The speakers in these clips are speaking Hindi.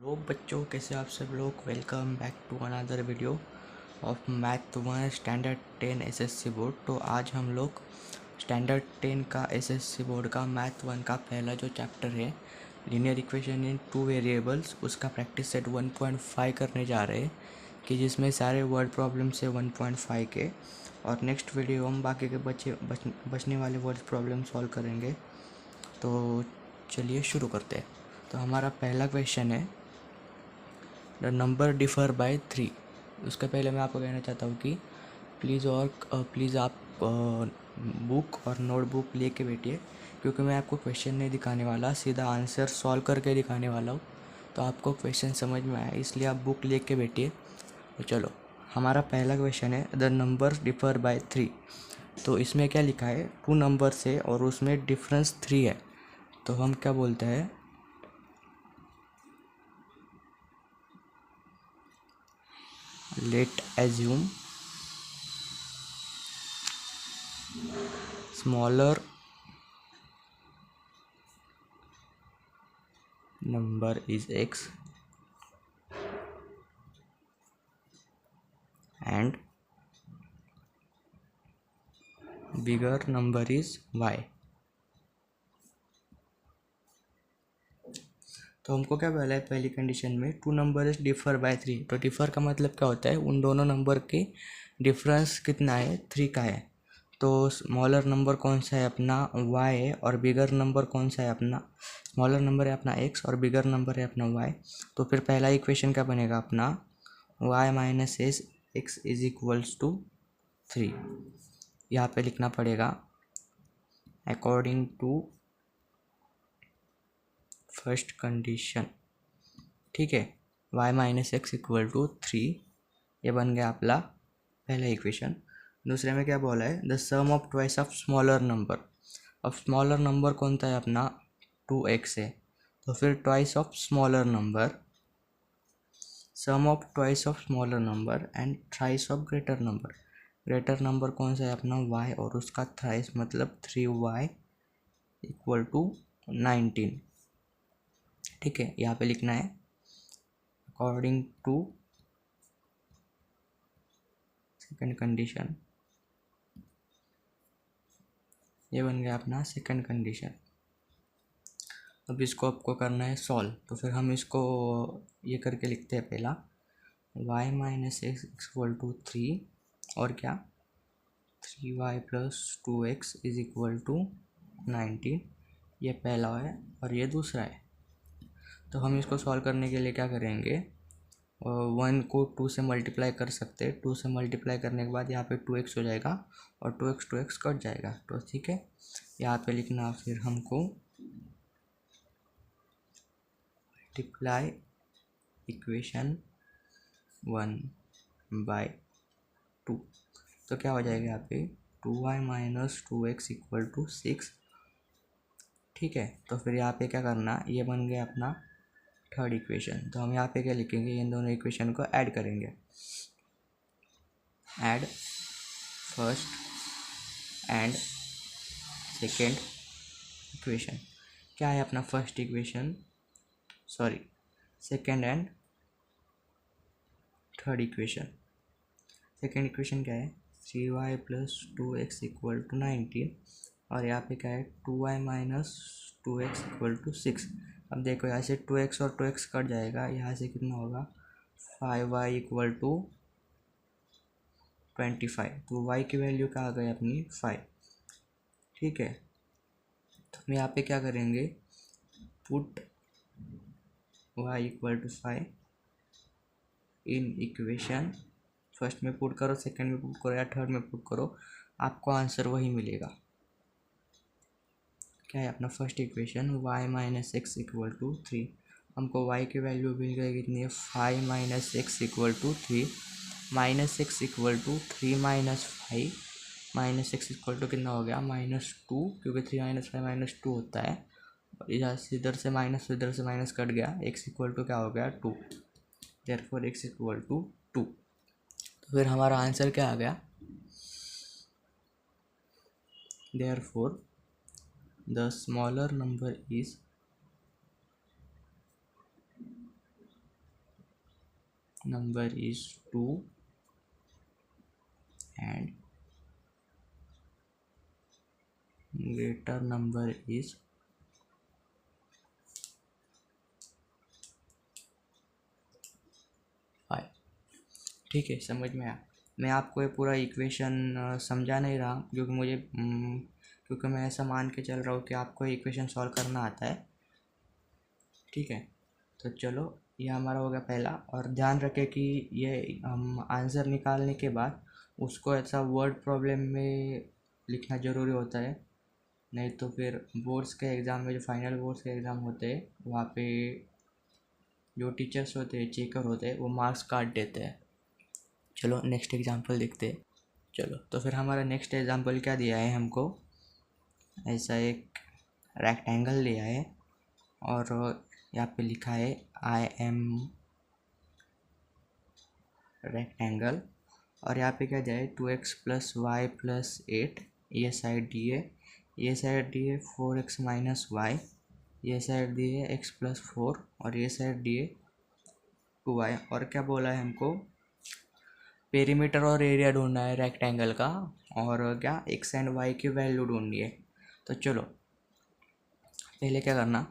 हेलो बच्चों, कैसे आप सब लोग। Welcome back to another video of math 1 standard 10 SSC board. तो आज हम लोग स्टैंडर्ड 10 का एसएससी बोर्ड का मैथ 1 का पहला जो चैप्टर है linear equation in two variables, उसका प्रैक्टिस सेट 1.5 करने जा रहे हैं कि जिसमें सारे वर्ड प्रॉब्लम्स है 1.5 के। और नेक्स्ट वीडियो हम बाकी के बचने वाले वर्ड प्रॉब्लम सॉल्व करेंगे। तो चलिए शुरू करते हैं। तो हमारा पहला क्वेश्चन है द नंबर डिफ़र बाय 3। उसके पहले मैं आपको कहना चाहता हूँ कि प्लीज़ आप बुक और नोटबुक लेके बैठिए, क्योंकि मैं आपको क्वेश्चन नहीं दिखाने वाला, सीधा आंसर सॉल्व करके दिखाने वाला हूँ। तो आपको क्वेश्चन समझ में आए इसलिए आप बुक लेके बैठिए। तो चलो, हमारा पहला क्वेश्चन है द नंबर डिफ़र बाय 3। तो इसमें क्या लिखा है, 2 नंबर से और उसमें डिफरेंस 3 है। तो हम क्या बोलते हैं, late assume smaller number is x and bigger number is y। तो हमको क्या बोला है पहली कंडीशन में, 2 नंबर इज डिफर बाय 3। तो डिफर का मतलब क्या होता है, उन दोनों नंबर के डिफरेंस कितना है, 3 का है। तो स्मॉलर नंबर कौन सा है, अपना y है, और बिगर नंबर कौन सा है, अपना स्मॉलर नंबर है अपना x और बिगर नंबर है अपना y। तो फिर पहला इक्वेशन क्या बनेगा अपना, y minus x is equals to 3। यहाँ पे लिखना पड़ेगा अकॉर्डिंग टू फर्स्ट कंडीशन। ठीक है, y minus x equal to 3, ये बन गया आपला पहला इक्वेशन। दूसरे में क्या बोला है, the sum of twice of smaller number. अब स्मॉलर नंबर कौन सा है अपना, 2x है। तो फिर twice of smaller number, sum of twice of smaller number and thrice of greater number. Greater number कौन सा है अपना y, और उसका थ्राइस मतलब 3y इक्वल टू 19। ठीक है, यहाँ पे लिखना है अकॉर्डिंग टू सेकंड कंडीशन। ये बन गया अपना सेकंड कंडीशन। अब इसको आपको करना है सॉल्व। तो फिर हम इसको ये करके लिखते हैं, पहला y minus x equal to 3 और क्या 3y plus 2x is equal to 19। ये पहला है और ये दूसरा है। तो हम इसको सॉल्व करने के लिए क्या करेंगे, 1 को 2 से मल्टीप्लाई कर सकते हैं। 2 से मल्टीप्लाई करने के बाद यहाँ पे 2x हो जाएगा और 2x कट जाएगा। तो ठीक है, यहाँ पे लिखना फिर हमको मल्टीप्लाई इक्वेशन 1 बाय 2। तो क्या हो जाएगा यहाँ पे 2y minus 2x equal to 6। ठीक है, तो फिर यहाँ पे क्या करना, ये बन गया अपना थर्ड इक्वेशन। तो हम यहाँ पे क्या लिखेंगे, इन दोनों इक्वेशन को ऐड करेंगे। Add first and second equation. क्या है अपना first equation, sorry second and third equation. Second equation क्या है, 3y plus 2x equal to 19, और यहाँ पे क्या है 2y minus 2x equal to 6। अब देखो यहाँ से 2x और 2x कट जाएगा, यहाँ से कितना होगा 5y इक्वल टू 25। तो y की वैल्यू क्या आ गई अपनी 5। ठीक है, तो हम यहाँ पे क्या करेंगे, put y equal to 5 in equation. First में पुट करो, सेकंड में पुट करो या थर्ड में पुट करो, आपको आंसर वही मिलेगा। क्या है अपना first equation, y minus x equal to 3। हमको y की वैल्यू मिल गई कितनी है, 5 minus x equal to 3। Minus x equal to 3 minus 5, minus x equal to कितना हो गया -2, क्योंकि 3 माइनस 5 -2 होता है। और इधर से इधर से माइनस कट गया, x इक्वल टू क्या हो गया 2। Therefore x equal to 2। तो फिर हमारा आंसर क्या आ गया, therefore the smaller number is number is 2 and greater number is 5। ठीक है, समझ में आया। मैं आपको ये पूरा इक्वेशन समझा नहीं रहा क्योंकि क्योंकि मैं ऐसा मान के चल रहा हूँ कि आपको इक्वेशन सॉल्व करना आता है। ठीक है, तो चलो ये हमारा हो गया पहला। और ध्यान रखें कि ये हम आंसर निकालने के बाद उसको ऐसा वर्ड प्रॉब्लम में लिखना ज़रूरी होता है, नहीं तो फिर बोर्ड्स के एग्ज़ाम में, जो फाइनल बोर्ड्स के एग्ज़ाम होते हैं, वहाँ पे जो टीचर्स होते हैं, चेकर होते हैं, वो मार्क्स काट देते हैं। चलो नेक्स्ट एग्जांपल देखते हैं। चलो तो फिर हमारा नेक्स्ट एग्जांपल क्या दिया है हमको, ऐसा एक रेक्टेंगल लिया है और यहाँ पे लिखा है आई एम रेक्टेंगल, और यहाँ पे क्या दिया है 2x प्लस वाई प्लस 8, ये साइड दी है, ये साइड दी है 4x माइनस वाई, ये साइड दी है x प्लस 4 और ये साइड दी है 2y। और क्या बोला है हमको, पेरीमीटर और एरिया ढूंढना है रेक्टेंगल का, और क्या x एंड y की वैल्यू ढूंढनी है। तो चलो पहले क्या करना,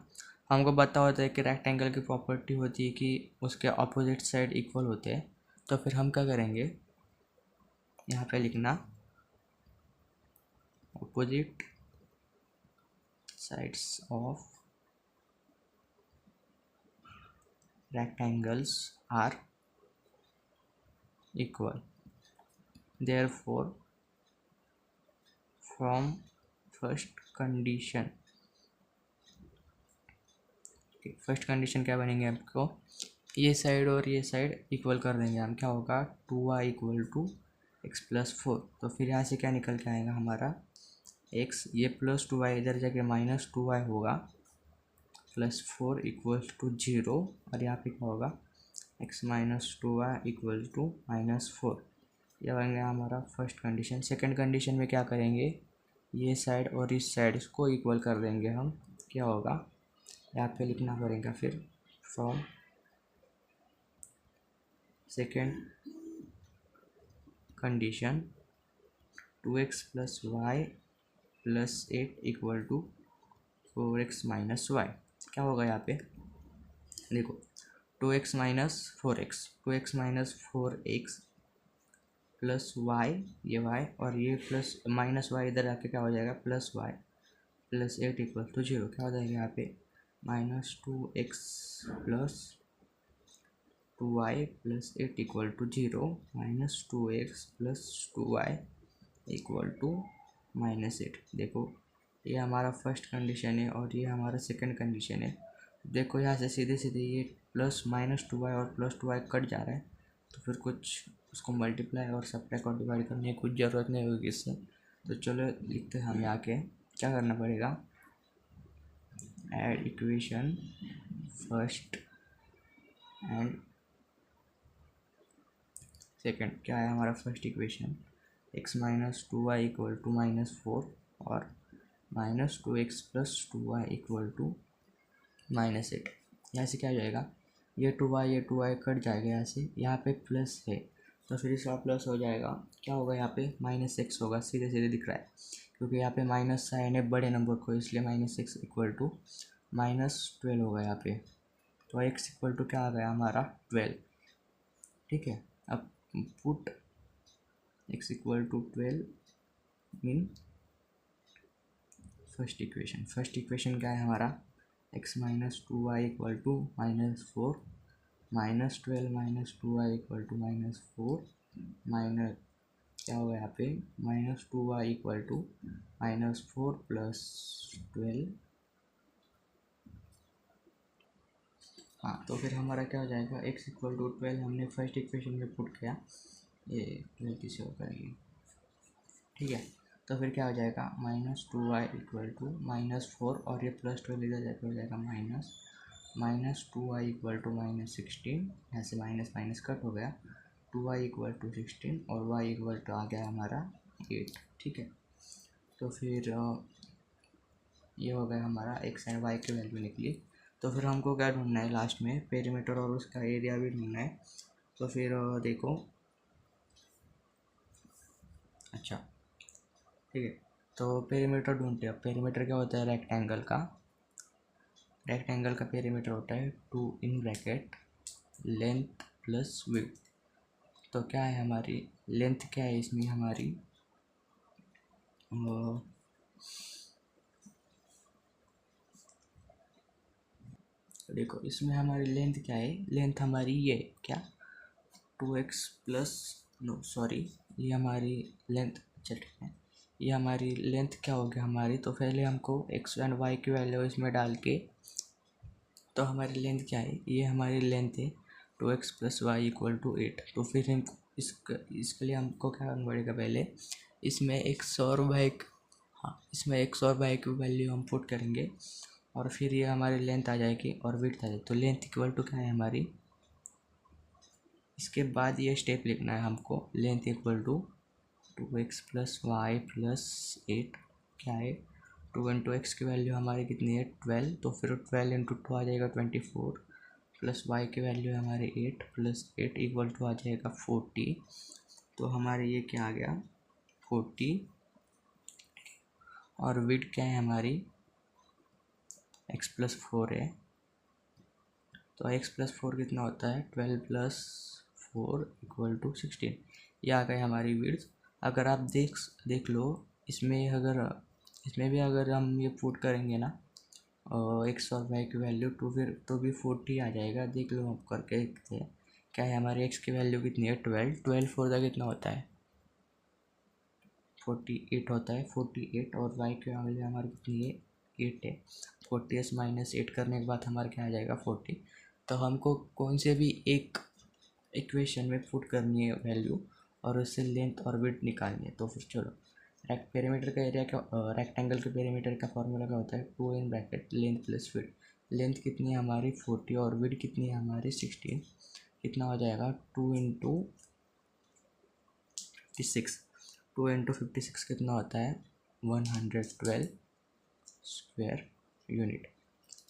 हमको पता होता है कि रेक्टेंगल की प्रॉपर्टी होती है कि उसके ऑपोजिट साइड इक्वल होते हैं। तो फिर हम क्या करेंगे, यहाँ पे लिखना opposite sides of rectangles are equal, therefore from first condition, first condition क्या बनेंगे आपको, ये साइड और ये साइड इक्वल कर देंगे हम, क्या होगा 2y equal to x plus 4। तो फिर यहाँ से क्या निकल के आएगा हमारा x, ये प्लस 2y इधर जाके माइनस 2y होगा, प्लस 4 इक्वल्स टू 0, और यहाँ पे क्या होगा x minus 2y equal to minus 4। यह बन गया हमारा फर्स्ट कंडीशन। सेकंड कंडीशन में क्या करेंगे, ये साइड और इस साइड को इक्वल कर देंगे हम, क्या होगा यहाँ पे लिखना पड़ेगा फिर from second condition 2x plus y plus 8 equal to 4x minus y. क्या होगा यहाँ पे देखो 2x minus 4x, 2x minus 4x plus y, ये y और ये प्लस माइनस वाई इधर आके क्या हो जाएगा plus y plus 8 equal to 0। क्या हो जाएगा यहाँ पे minus 2x plus 2y plus 8 equal to 0, minus 2x plus 2y equal to minus 8। देखो ये हमारा फर्स्ट कंडीशन है और ये हमारा सेकंड कंडीशन है। देखो यहाँ से सीधे सीधे ये प्लस माइनस 2y और प्लस 2y कट जा रहा है, तो फिर कुछ उसको मल्टीप्लाई और सब्ट्रैक्ट और डिवाइड करने की कुछ ज़रूरत नहीं होगी इससे। तो चलो लिखते हैं, हमें आके क्या करना पड़ेगा, add equation first and second. क्या है हमारा first equation, x minus 2y equal to minus 4 और minus 2x plus 2y equal to minus 8। यहाँ से क्या हो जाएगा, ये 2y कट जाएगा, यहाँ से यहाँ पे प्लस है तो फिर इसका प्लस हो जाएगा, क्या होगा यहाँ पे माइनस एक्स होगा, सीधे सीधे दिख रहा है क्योंकि यहाँ पे माइनस साइन है बड़े नंबर को, इसलिए minus x equal to minus 12 होगा यहाँ पे। तो x इक्वल टू क्या आ गया हमारा 12। ठीक है, अब put x equal to 12 in first equation. First equation क्या है हमारा, x minus 2y equal to minus 4, minus 12 minus 2y equal to minus 4, minus क्या होगा यहाँ पे minus 2y equal to minus 4 plus 12। हाँ, तो फिर हमारा क्या हो जाएगा x इक्वल टू 12 हमने फर्स्ट इक्वेशन में पुट किया, ये गलती से होगा ये। ठीक है, तो फिर क्या हो जाएगा minus 2y equal to minus 4 और ये प्लस 12 इधर जाकर हो जाएगा minus 2y equal to minus 16, यहाँ से माइनस माइनस कट हो गया, 2y इक्वल टू 16 और y इक्वल टू आ गया हमारा 8। ठीक है, तो फिर ये हो गया हमारा x एंड y की वैल्यू निकली। तो फिर हमको क्या ढूंढना है लास्ट में, पेरीमीटर और उसका एरिया भी ढूंढना है। तो फिर देखो, अच्छा ठीक है। तो पेरीमीटर ढूंढते हैं। पेरीमीटर क्या होता है? रेक्टेंगल का पेरीमीटर होता है 2 लेंथ प्लस विड्थ। तो क्या है हमारी लेंथ, क्या है इसमें हमारी देखो इसमें हमारी लेंथ क्या है? लेंथ हमारी ये क्या 2x प्लस, नो सॉरी, ये हमारी लेंथ, चल ठीक है, ये हमारी लेंथ क्या होगी हमारी। तो पहले हमको x एंड y की वैल्यू इसमें डाल के, तो हमारी लेंथ क्या है? ये हमारी लेंथ है 2x plus Y equal to 8। तो फिर हम इसके लिए हमको क्या करना पड़ेगा? पहले इसमें x और y, हाँ इसमें x और y की वैल्यू हम पुट करेंगे और फिर ये हमारी लेंथ आ जाएगी और विड्थ आ जाएगी। तो लेंथ इक्वल टू क्या है हमारी, इसके बाद ये स्टेप लिखना है हमको, length equal to 2x plus y plus 8, क्या है 2 इंटू एक्स की वैल्यू हमारी कितनी है 12, तो फिर 12 इंटू 2 आ जाएगा 24, प्लस वाई की वैल्यू हमारी 8 प्लस 8 इक्वल टू आ जाएगा 40। तो हमारे ये क्या आ गया 40, और विड्थ क्या है हमारी x प्लस 4 है। तो x प्लस 4 कितना होता है 12 प्लस 4 इक्वल टू 16। ये आ गई हमारी विड्थ। अगर आप देख लो इसमें, अगर इसमें भी अगर हम ये पुट करेंगे ना x और y की वैल्यू, तो फिर तो भी 40 आ जाएगा। देख लो हम करके देखते हैं क्या है हमारी x की वैल्यू कितनी है 12, 12 फोर का कितना होता है 48 होता है 48, और y की वैल्यू हमारी कितनी है 8 है। 40 माइनस 8 करने के बाद हमारा क्या आ जाएगा 40। तो हमको कौन से भी एक इक्वेशन में पुट करनी है वैल्यू और उससे लेंथ और विड्थ निकालनी है। तो फिर चलो, पेरीमीटर का एरिया क्या, रेक्टेंगल के पेरीमीटर का फॉर्मूला क्या होता है 2 in bracket length plus width. Length कितनी है हमारी 40 और विड्थ कितनी है हमारी 16, कितना हो जाएगा 2 इंटू 56, 2 इंटू 56 कितना होता है 112 स्क्वायर यूनिट।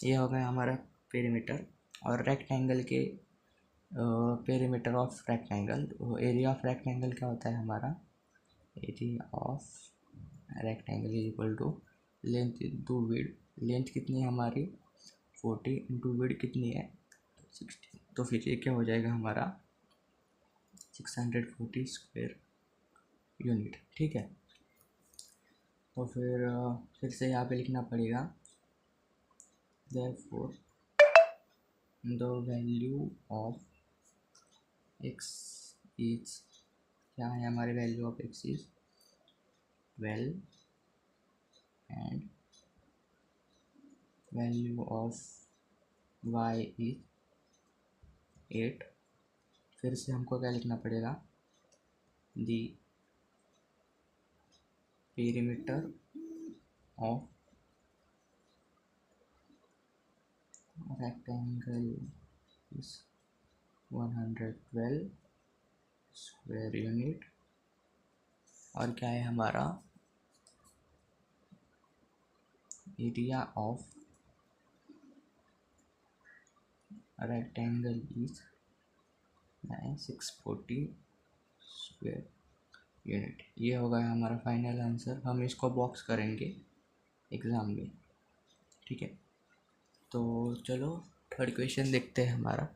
ये हो गया हमारा पेरीमीटर। और रेक्टेंगल के perimeter of rectangle, area of rectangle क्या होता है हमारा, area of rectangle is equal to length into width. Length कितनी है हमारी 40 इंटू विड्थ कितनी है 60। तो फिर ये क्या हो जाएगा हमारा 640 स्क्वायर यूनिट। ठीक है। तो फिर से यहाँ पे लिखना पड़ेगा therefore the value of x is, क्या है हमारी value of x is 12 and value of y is 8। फिर से हमको क्या लिखना पड़ेगा the perimeter of rectangle is 112 square unit, और क्या है हमारा area of rectangle is 640 square unit. ये होगा हमारा फाइनल आंसर। हम इसको बॉक्स करेंगे एग्ज़ाम में। ठीक है। तो चलो थर्ड क्वेश्चन देखते हैं हमारा।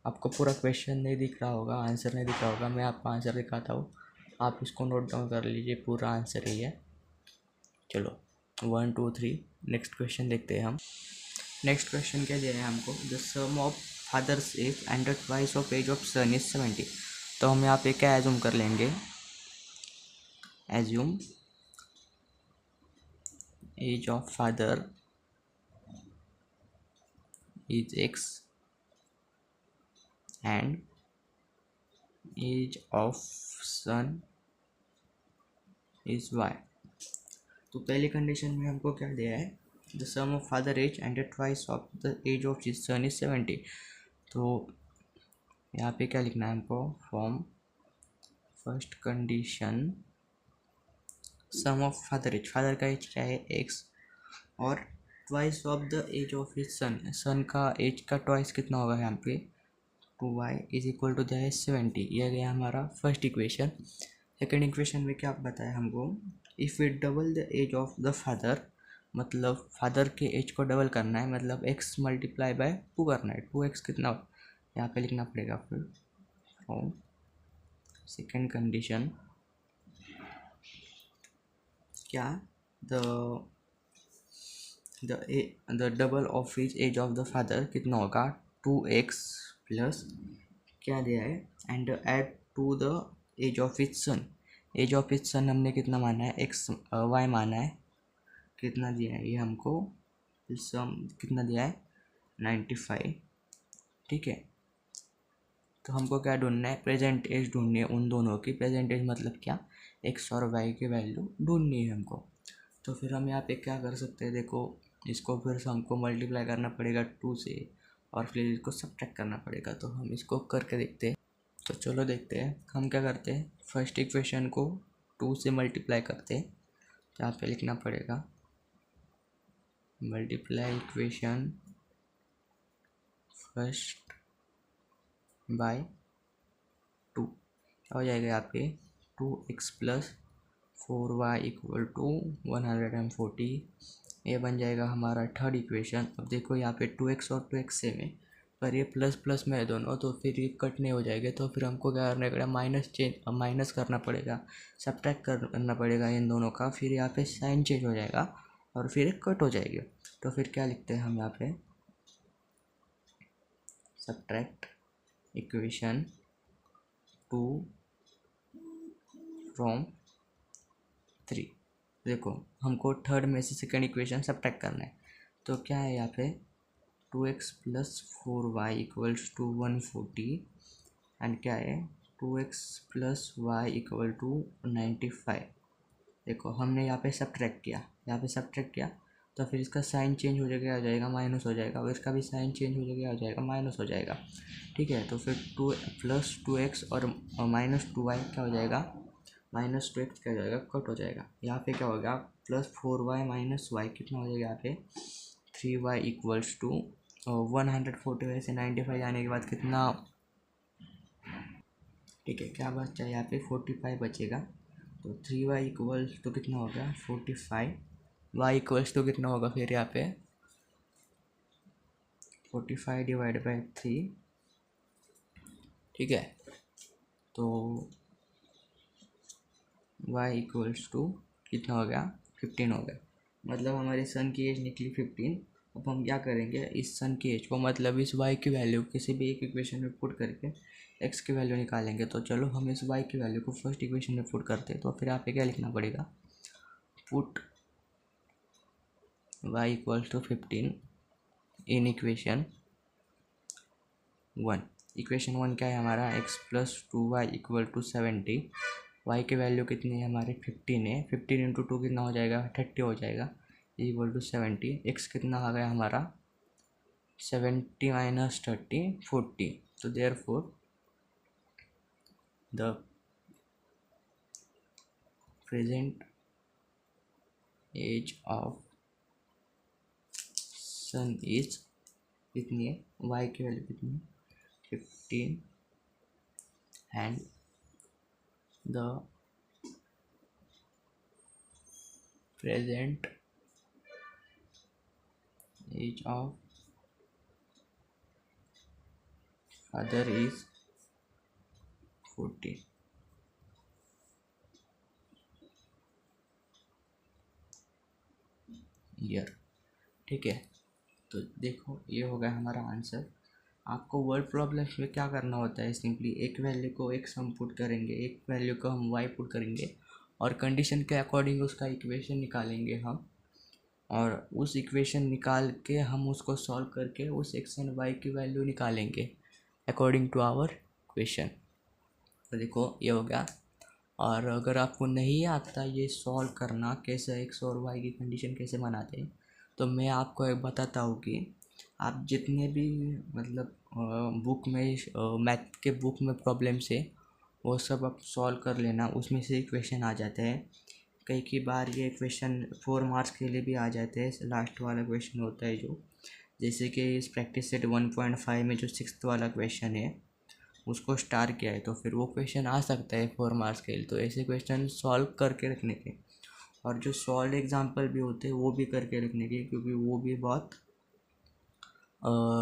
आपको पूरा क्वेश्चन नहीं दिख रहा होगा, आंसर नहीं दिख रहा होगा, मैं आपको आंसर दिखाता हूँ, आप इसको नोट डाउन कर लीजिए, पूरा आंसर ही है। चलो 1 2 3 नेक्स्ट क्वेश्चन देखते हैं हम। नेक्स्ट क्वेश्चन क्या दिया है हमको, the sum of father's age and the twice of age of son is 70। तो हम यहाँ पे क्या एज्यूम कर लेंगे, assume age of father is x and age of son is y। तो पहली कंडीशन में हमको क्या दिया है, the sum of father age and twice of the age of his son is 70। तो यहाँ पे क्या लिखना है हमको, from first condition sum of father age, father का एज क्या है x, और twice of the age of his son, son का एज का ट्वाइस कितना होगा यहाँ पे 2y इज इक्वल टू दिया है 70। यह गया हमारा फर्स्ट इक्वेशन। सेकेंड इक्वेशन में क्या बताया हमको, if we double the age of the father, मतलब फादर के एज को डबल करना है, मतलब x मल्टीप्लाई बाय 2 करना है। 2x कितना यहाँ पे लिखना पड़ेगा फिर फ्रॉम सेकेंड कंडीशन क्या the double of his age of the father कितना होगा 2x प्लस क्या दिया है and add to the age of his son. Age of his son हमने कितना माना है y माना है, कितना दिया है ये हमको सम कितना दिया है 95। ठीक है, तो हमको क्या ढूंढना है, प्रेजेंट एज ढूंढनी है उन दोनों की। प्रेजेंट एज मतलब क्या, x और y की वैल्यू ढूंढनी है हमको। तो फिर हम यहाँ पे क्या कर सकते हैं, देखो इसको फिर से हमको मल्टीप्लाई करना पड़ेगा 2 से और फिर इसको सब्ट्रैक्ट करना पड़ेगा। तो हम इसको करके देखते हैं। तो चलो देखते हैं हम क्या करते हैं। फर्स्ट इक्वेशन को 2 से मल्टीप्लाई करते हैं, तो यहाँ पे लिखना पड़ेगा मल्टीप्लाई इक्वेशन फर्स्ट बाय 2। क्या हो जाएगा यहाँ पे 2x plus 4y equal to 140। ये बन जाएगा हमारा थर्ड इक्वेशन। अब देखो यहाँ पे 2x और 2x सेम है, पर ये प्लस प्लस में है दोनों, तो फिर ये कट नहीं हो जाएंगे। तो फिर हमको क्या करना पड़ेगा, माइनस करना पड़ेगा, सब्ट्रैक्ट करना पड़ेगा इन दोनों का। फिर यहाँ पे साइन चेंज हो जाएगा और फिर एक कट हो जाएगी। तो फिर क्या लिखते हैं हम यहाँ पे, सब्ट्रैक्ट इक्वेशन 2 फ्रॉम 3। देखो हमको थर्ड में से सेकेंड इक्वेशन सब्ट्रैक्ट करना है। तो क्या है यहाँ पे 2x plus 4y equals to 140 and क्या है 2x plus y equal to 95। देखो हमने यहाँ पे सब्ट्रैक्ट किया, तो फिर इसका साइन चेंज हो जाएगा, आ जाएगा माइनस हो जाएगा, और इसका भी साइन चेंज हो जाएगा, आ जाएगा माइनस हो जाएगा। ठीक है, तो फिर 2 प्लस 2x और माइनस 2y क्या हो जाएगा, माइनस 2x क्या हो जाएगा, कट हो जाएगा। यहाँ पे क्या होगा प्लस 4y माइनस y कितना हो जाएगा यहाँ पे 3y इक्वल्स टू 140 में से 95 जाने के बाद कितना, ठीक है क्या बचा यहाँ पे 45 बचेगा। तो 3y इक्वल्स तो कितना होगा 45, y इक्वल्स तो कितना होगा फिर यहाँ पे 45 डिवाइड बाई 3। ठीक है, तो y इक्वल्स टू कितना हो गया 15 हो गया। मतलब हमारे सन की एज निकली 15। अब हम क्या करेंगे, इस सन की एज को मतलब इस y की वैल्यू किसी भी एक इक्वेशन में पुट करके x की वैल्यू निकालेंगे। तो चलो हम इस y की वैल्यू को फर्स्ट इक्वेशन में पुट करते हैं। तो फिर यहाँ पे क्या लिखना पड़ेगा, put y equals to 15 in equation 1। Equation 1 क्या है हमारा x plus 2y equal to 70। y की वैल्यू कितनी है हमारे 15 है, 15 इंटू 2 कितना हो जाएगा 30 हो जाएगा, इक्वल टू 70। x कितना आ गया हमारा 70 माइनस 30 40। तो therefore the present age of son is कितनी है, y की वैल्यू कितनी है 15 and the present age of father is 40 year. ठीक है, तो देखो ये हो गया हमारा आंसर। आपको वर्ड प्रॉब्लम्स में क्या करना होता है, सिंपली एक वैल्यू को x हम पुट करेंगे, एक वैल्यू को हम y पुट करेंगे और कंडीशन के अकॉर्डिंग उसका इक्वेशन निकालेंगे हम, और उस इक्वेशन निकाल के हम उसको सॉल्व करके उस x एंड y की वैल्यू निकालेंगे अकॉर्डिंग टू आवर इक्वेशन। तो देखो ये हो गया। और अगर आपको नहीं आता ये सॉल्व करना कैसे x और y की कंडीशन कैसे बनाते हैं, तो मैं आपको एक बताता हूँ कि आप जितने भी मतलब बुक में मैथ के बुक में प्रॉब्लम्स है वो सब आप सॉल्व कर लेना, उसमें से इक्वेशन आ जाते हैं। कई बार ये क्वेश्चन 4 मार्क्स के लिए भी आ जाते हैं, लास्ट वाला क्वेश्चन होता है जो, जैसे कि इस प्रैक्टिस सेट 1.5 में जो 6th वाला क्वेश्चन है उसको स्टार किया है, तो फिर वो क्वेश्चन आ सकता है 4 मार्क्स के लिए। तो ऐसे क्वेश्चन सॉल्व करके रखने के, और जो सॉल्व एग्जाम्पल भी होते हैं वो भी करके रखने के, क्योंकि वो भी बहुत